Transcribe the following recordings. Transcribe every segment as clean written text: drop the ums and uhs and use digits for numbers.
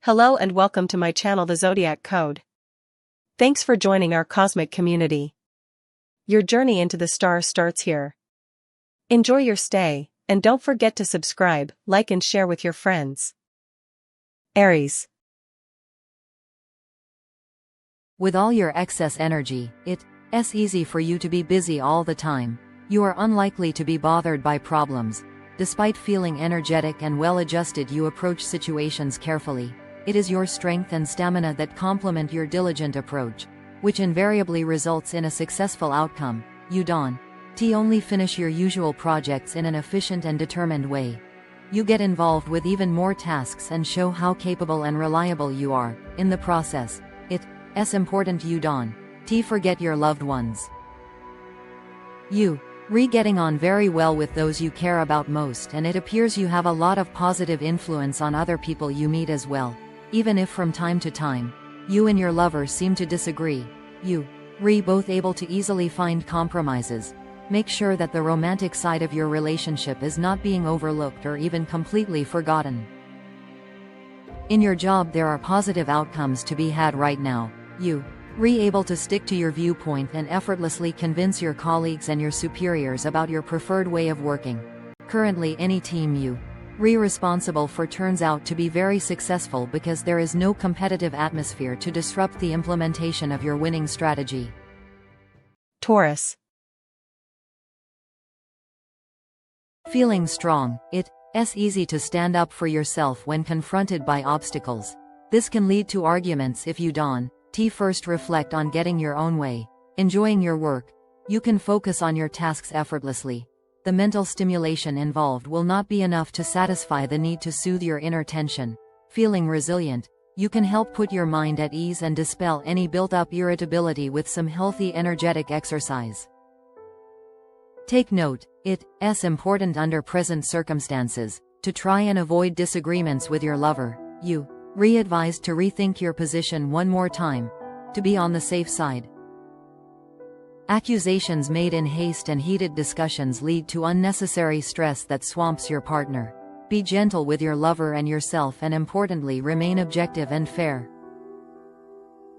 Hello and welcome to my channel The Zodiac Code. Thanks for joining our cosmic community. Your journey into the stars starts here. Enjoy your stay, and don't forget to subscribe, like and share with your friends. Aries. With all your excess energy, it's easy for you to be busy all the time. You are unlikely to be bothered by problems. Despite feeling energetic and well-adjusted, you approach situations carefully. It is your strength and stamina that complement your diligent approach, which invariably results in a successful outcome. You only finish your usual projects in an efficient and determined way. You get involved with even more tasks and show how capable and reliable you are. In the process, it's important you forget your loved ones. You getting on very well with those you care about most, and it appears you have a lot of positive influence on other people you meet as well. Even if from time to time, you and your lover seem to disagree, you both able to easily find compromises. Make sure that the romantic side of your relationship is not being overlooked or even completely forgotten. In your job, there are positive outcomes to be had right now. You able to stick to your viewpoint and effortlessly convince your colleagues and your superiors about your preferred way of working. Currently, any team you responsible for turns out to be very successful because there is no competitive atmosphere to disrupt the implementation of your winning strategy. Taurus. Feeling strong, it's easy to stand up for yourself when confronted by obstacles. This can lead to arguments if you first reflect on getting your own way. Enjoying your work, you can focus on your tasks effortlessly. The mental stimulation involved will not be enough to satisfy the need to soothe your inner tension. Feeling resilient, you can help put your mind at ease and dispel any built-up irritability with some healthy energetic exercise. Take note, it's important under present circumstances to try and avoid disagreements with your lover. You advised to rethink your position one more time, to be on the safe side. Accusations made in haste and heated discussions lead to unnecessary stress that swamps your partner. Be gentle with your lover and yourself, and importantly, remain objective and fair.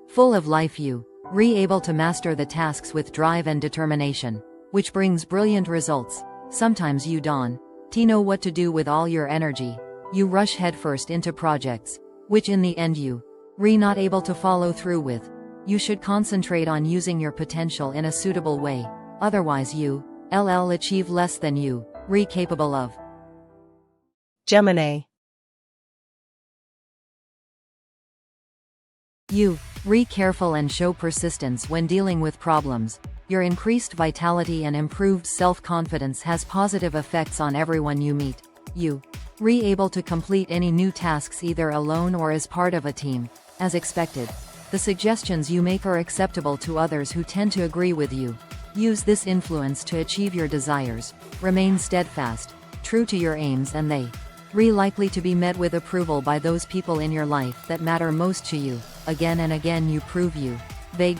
Full of life, you able to master the tasks with drive and determination, which brings brilliant results. Sometimes you know what to do with all your energy. You rush headfirst into projects, which in the end you not able to follow through with. You should concentrate on using your potential in a suitable way, otherwise you achieve less than you capable of. Gemini. You careful and show persistence when dealing with problems. Your increased vitality and improved self-confidence has positive effects on everyone you meet. You able to complete any new tasks either alone or as part of a team. As expected, the suggestions you make are acceptable to others who tend to agree with you. Use this influence to achieve your desires. Remain steadfast, true to your aims, and they likely to be met with approval by those people in your life that matter most to you. Again and again you prove you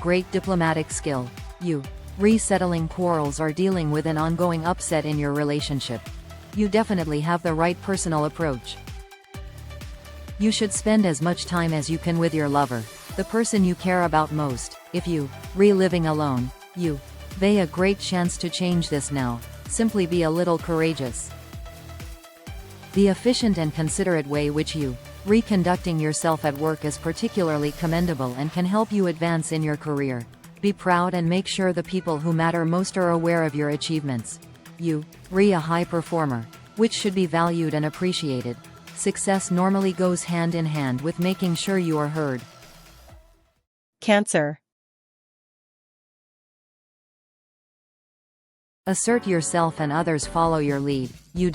great diplomatic skill. You settling quarrels or dealing with an ongoing upset in your relationship. You definitely have the right personal approach. You should spend as much time as you can with your lover, the person you care about most. If you living alone, you a great chance to change this now. Simply be a little courageous. The efficient and considerate way which you conducting yourself at work is particularly commendable and can help you advance in your career. Be proud and make sure the people who matter most are aware of your achievements. You a high performer, which should be valued and appreciated. Success normally goes hand in hand with making sure you are heard. Cancer. Assert yourself and others follow your lead. You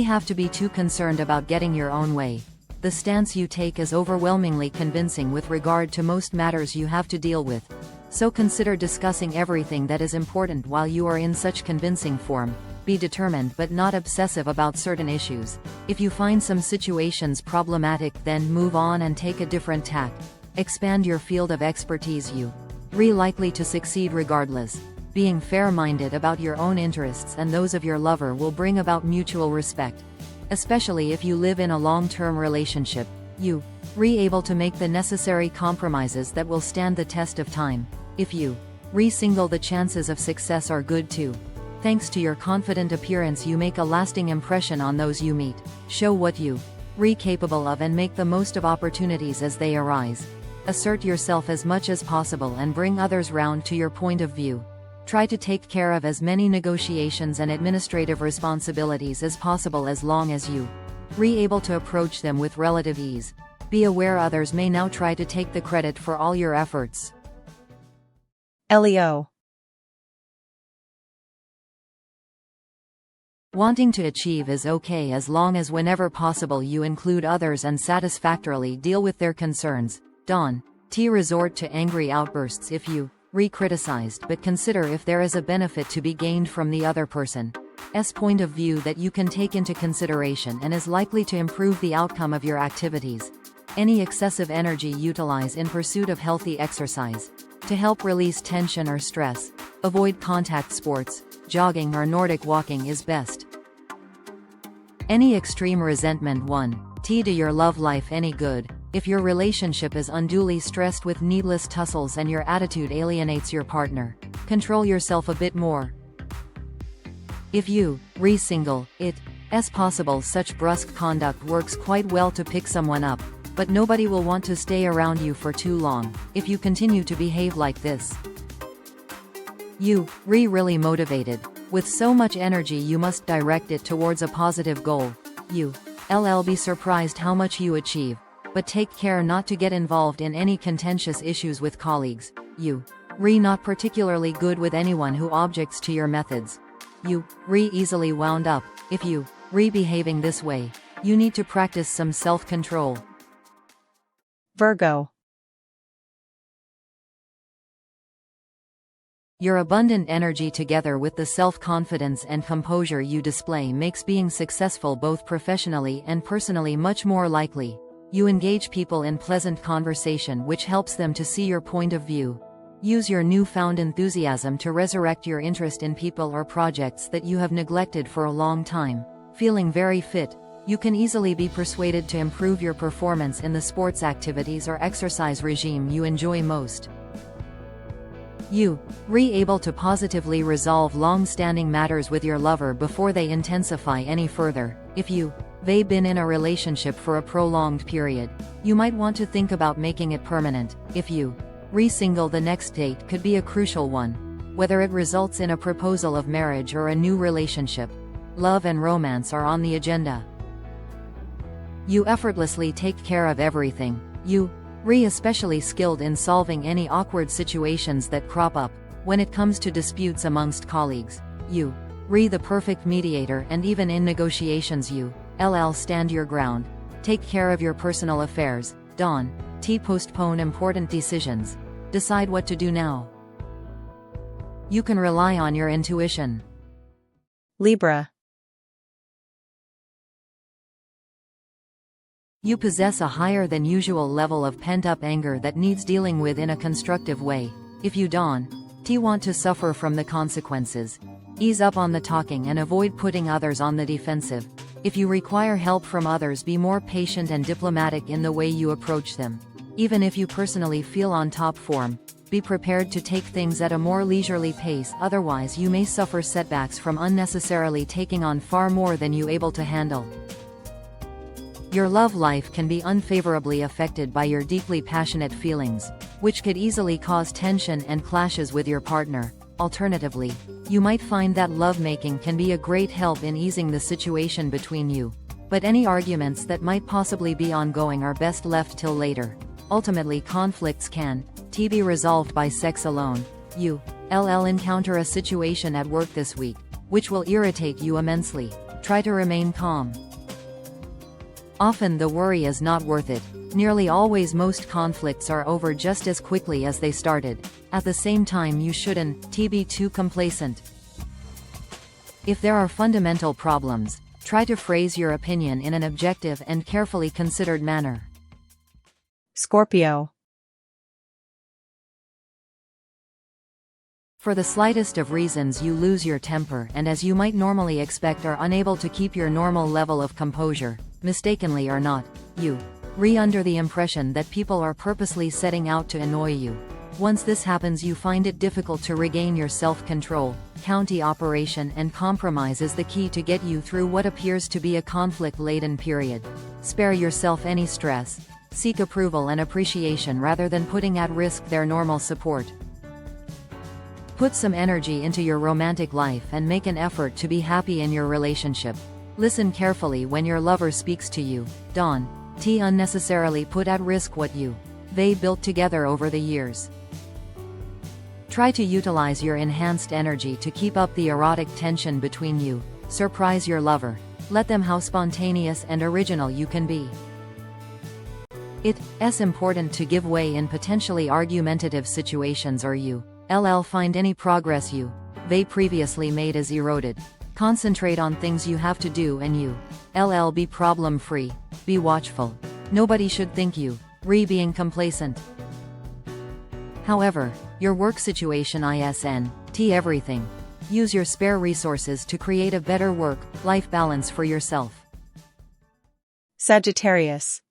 have to be too concerned about getting your own way. The stance you take is overwhelmingly convincing with regard to most matters you have to deal with. So consider discussing everything that is important while you are in such convincing form. Be determined but not obsessive about certain issues. If you find some situations problematic, then move on and take a different tack. Expand your field of expertise. You likely to succeed regardless. Being fair-minded about your own interests and those of your lover will bring about mutual respect. Especially if you live in a long-term relationship. You able to make the necessary compromises that will stand the test of time. If you single, the chances of success are good too. Thanks to your confident appearance, you make a lasting impression on those you meet. Show what you capable of and make the most of opportunities as they arise. Assert yourself as much as possible and bring others round to your point of view. Try to take care of as many negotiations and administrative responsibilities as possible as long as you able to approach them with relative ease. Be aware others may now try to take the credit for all your efforts. Leo. Wanting to achieve is okay as long as whenever possible you include others and satisfactorily deal with their concerns. Don't resort to angry outbursts if you criticized, but consider if there is a benefit to be gained from the other person's point of view that you can take into consideration and is likely to improve the outcome of your activities. Any excessive energy utilize in pursuit of healthy exercise. To help release tension or stress, avoid contact sports. Jogging or Nordic walking is best. Any extreme resentment won't do your love life any good. If your relationship is unduly stressed with needless tussles and your attitude alienates your partner, control yourself a bit more. If you single, it's possible such brusque conduct works quite well to pick someone up, but nobody will want to stay around you for too long if you continue to behave like this. You really motivated. With so much energy you must direct it towards a positive goal. You'll be surprised how much you achieve. But take care not to get involved in any contentious issues with colleagues. You not particularly good with anyone who objects to your methods. You easily wound up. If you behaving this way, you need to practice some self-control. Virgo. Your abundant energy together with the self-confidence and composure you display makes being successful both professionally and personally much more likely. You engage people in pleasant conversation which helps them to see your point of view. Use your newfound enthusiasm to resurrect your interest in people or projects that you have neglected for a long time. Feeling very fit, you can easily be persuaded to improve your performance in the sports activities or exercise regime you enjoy most. You able to positively resolve long-standing matters with your lover before they intensify any further. If they've been in a relationship for a prolonged period, you might want to think about making it permanent. If you single, the next date could be a crucial one. Whether it results in a proposal of marriage or a new relationship, love and romance are on the agenda. You effortlessly take care of everything. You especially skilled in solving any awkward situations that crop up. When it comes to disputes amongst colleagues, you the perfect mediator, and even in negotiations you stand your ground. Take care of your personal affairs. Don't postpone important decisions. Decide what to do now. You can rely on your intuition. Libra. You possess a higher than usual level of pent-up anger that needs dealing with in a constructive way. If you don't want to suffer from the consequences, ease up on the talking and avoid putting others on the defensive. If you require help from others, be more patient and diplomatic in the way you approach them. Even if you personally feel on top form, be prepared to take things at a more leisurely pace, otherwise you may suffer setbacks from unnecessarily taking on far more than you're able to handle. Your love life can be unfavorably affected by your deeply passionate feelings, which could easily cause tension and clashes with your partner. Alternatively, you might find that lovemaking can be a great help in easing the situation between you. But any arguments that might possibly be ongoing are best left till later. Ultimately, conflicts can be resolved by sex alone. You'll encounter a situation at work this week, which will irritate you immensely. Try to remain calm. Often the worry is not worth it. Nearly always most conflicts are over just as quickly as they started. At the same time, you shouldn't be too complacent. If there are fundamental problems, try to phrase your opinion in an objective and carefully considered manner. Scorpio. For the slightest of reasons you lose your temper and, as you might normally expect, are unable to keep your normal level of composure. Mistakenly or not, you Under the impression that people are purposely setting out to annoy you. Once this happens, you find it difficult to regain your self-control. County operation and compromise is the key to get you through what appears to be a conflict-laden period. Spare yourself any stress. Seek approval and appreciation rather than putting at risk their normal support. Put some energy into your romantic life and make an effort to be happy in your relationship. Listen carefully when your lover speaks to you. Don't unnecessarily put at risk what they built together over the years. Try to utilize your enhanced energy to keep up the erotic tension between you. Surprise your lover. Let them how spontaneous and original you can be. It's important to give way in potentially argumentative situations or find any progress they previously made as eroded. Concentrate on things you have to do and be problem-free. Be watchful. Nobody should think being complacent. However, your work situation isn't everything. Use your spare resources to create a better work-life balance for yourself. Sagittarius.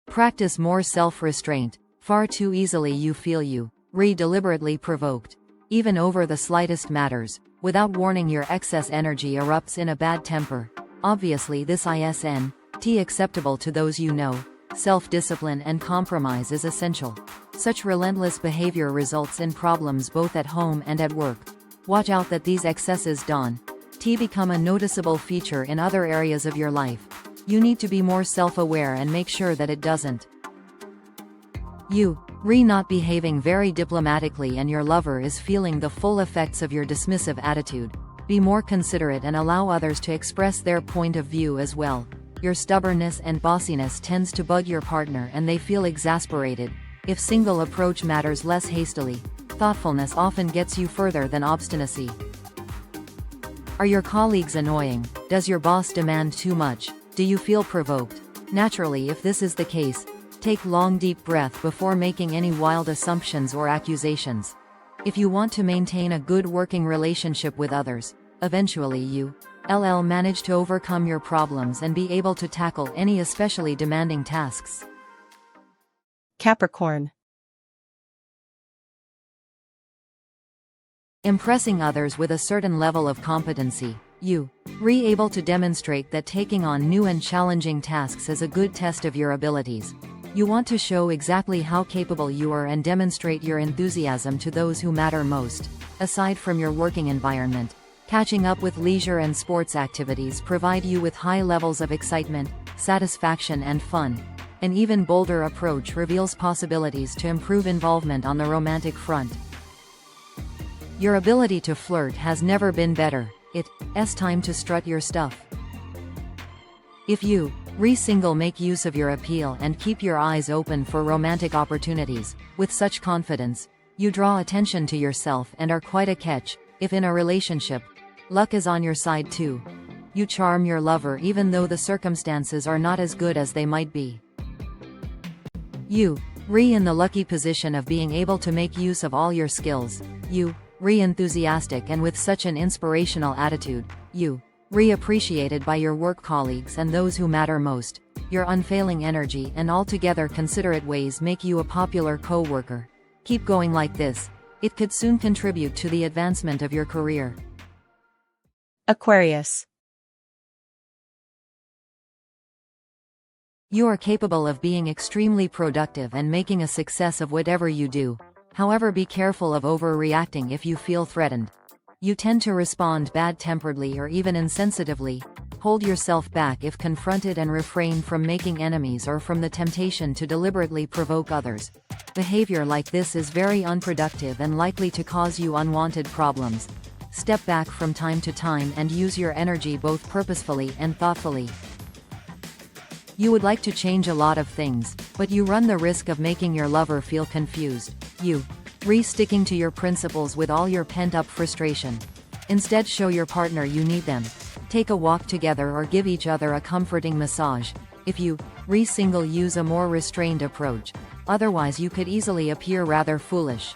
Practice more self-restraint. Far too easily you feel deliberately provoked. Even over the slightest matters. Without warning, your excess energy erupts in a bad temper. Obviously this isn't acceptable to those you know. Self-discipline and compromise is essential. Such relentless behavior results in problems both at home and at work. Watch out that these excesses don't become a noticeable feature in other areas of your life. You need to be more self-aware and make sure that it doesn't. Not behaving very diplomatically and your lover is feeling the full effects of your dismissive attitude. Be more considerate and allow others to express their point of view as well. Your stubbornness and bossiness tends to bug your partner and they feel exasperated. If single approach matters less hastily, thoughtfulness often gets you further than obstinacy. Are your colleagues annoying? Does your boss demand too much? Do you feel provoked? Naturally, if this is the case, take long deep breath before making any wild assumptions or accusations. If you want to maintain a good working relationship with others, eventually you'll manage to overcome your problems and be able to tackle any especially demanding tasks. Capricorn. Impressing others with a certain level of competency. Able to demonstrate that taking on new and challenging tasks is a good test of your abilities. You want to show exactly how capable you are and demonstrate your enthusiasm to those who matter most. Aside from your working environment, catching up with leisure and sports activities provide you with high levels of excitement, satisfaction and fun. An even bolder approach reveals possibilities to improve involvement on the romantic front. Your ability to flirt has never been better. It's time to strut your stuff. If you single, make use of your appeal and keep your eyes open for romantic opportunities. With such confidence, you draw attention to yourself and are quite a catch. If in a relationship, luck is on your side too. You charm your lover even though the circumstances are not as good as they might be. In the lucky position of being able to make use of all your skills. Enthusiastic and with such an inspirational attitude. Appreciated by your work colleagues and those who matter most. Your unfailing energy and altogether considerate ways make you a popular co-worker. Keep going like this. It could soon contribute to the advancement of your career. Aquarius. You are capable of being extremely productive and making a success of whatever you do. However, be careful of overreacting if you feel threatened. You tend to respond bad-temperedly or even insensitively. Hold yourself back if confronted and refrain from making enemies or from the temptation to deliberately provoke others. Behavior like this is very unproductive and likely to cause you unwanted problems. Step back from time to time and use your energy both purposefully and thoughtfully. You would like to change a lot of things, but you run the risk of making your lover feel confused. Sticking to your principles with all your pent-up frustration. Instead, show your partner you need them. Take a walk together or give each other a comforting massage. If you single, use a more restrained approach. Otherwise, you could easily appear rather foolish.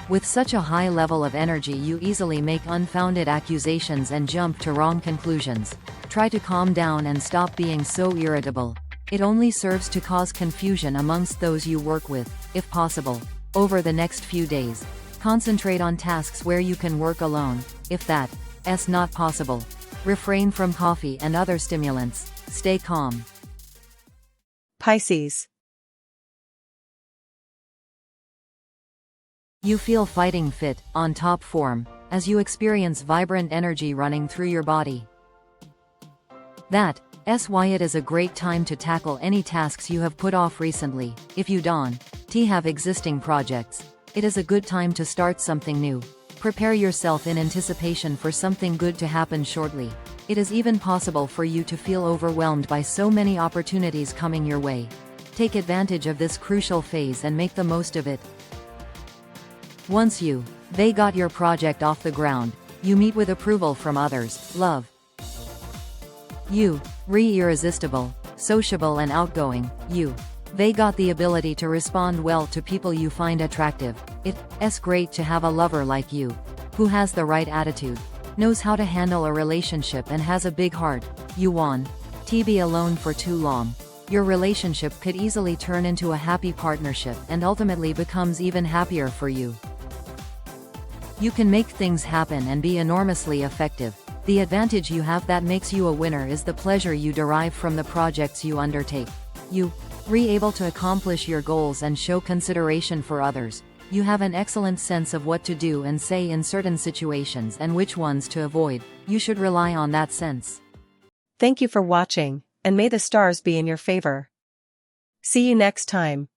With such a high level of energy, you easily make unfounded accusations and jump to wrong conclusions. Try to calm down and stop being so irritable. It only serves to cause confusion amongst those you work with, if possible. Over the next few days, concentrate on tasks where you can work alone, if that's not possible. Refrain from coffee and other stimulants. Stay calm. Pisces. You feel fighting fit, on top form, as you experience vibrant energy running through your body. That's why it is a great time to tackle any tasks you have put off recently. If you don't have existing projects, it is a good time to start something new. Prepare yourself in anticipation for something good to happen shortly. It is even possible for you to feel overwhelmed by so many opportunities coming your way. Take advantage of this crucial phase and make the most of it. Once they got your project off the ground, you meet with approval from others. Love. You irresistible, sociable and outgoing. They got the ability to respond well to people you find attractive. It's great to have a lover like you, who has the right attitude, knows how to handle a relationship and has a big heart. You won't be alone for too long. Your relationship could easily turn into a happy partnership and ultimately becomes even happier for you. You can make things happen and be enormously effective. The advantage you have that makes you a winner is the pleasure you derive from the projects you undertake. You able to accomplish your goals and show consideration for others. You have an excellent sense of what to do and say in certain situations and which ones to avoid. You should rely on that sense. Thank you for watching, and may the stars be in your favor. See you next time.